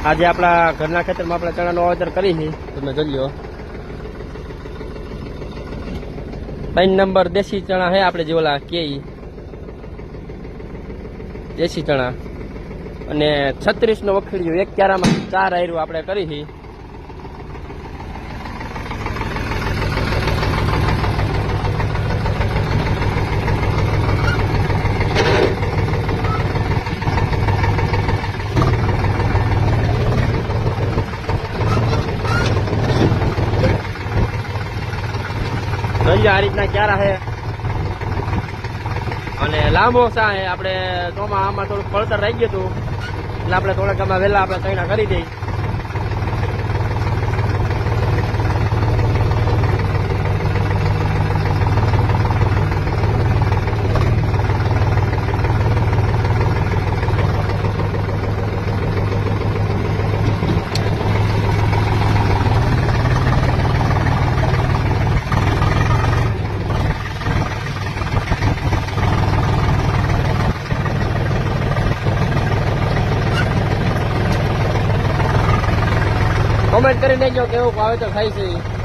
આજે આપણા ઘરના ખેતરમાં આપણે ચણાનો વાવેતર કરી છે. તમે જોઈ લો 3 નંબર દેશી ચણા છે આપણે જે ઓલા કે દેશી ચણા અને 36 નો વખેડ્યો એક ક્યારામાં 4 આયરું આપણે કરી છે. આ રીતના ક્યારા છે અને લાંબો સા છે. આપણે આમાં થોડુંક પડતર રહી ગયું હતું એટલે આપણે થોડાક આમાં વહેલા આપણે તૈયાર કરી દઈ. કોમેન્ટ કરી દેજો કેવું વાવેતર થાય છે.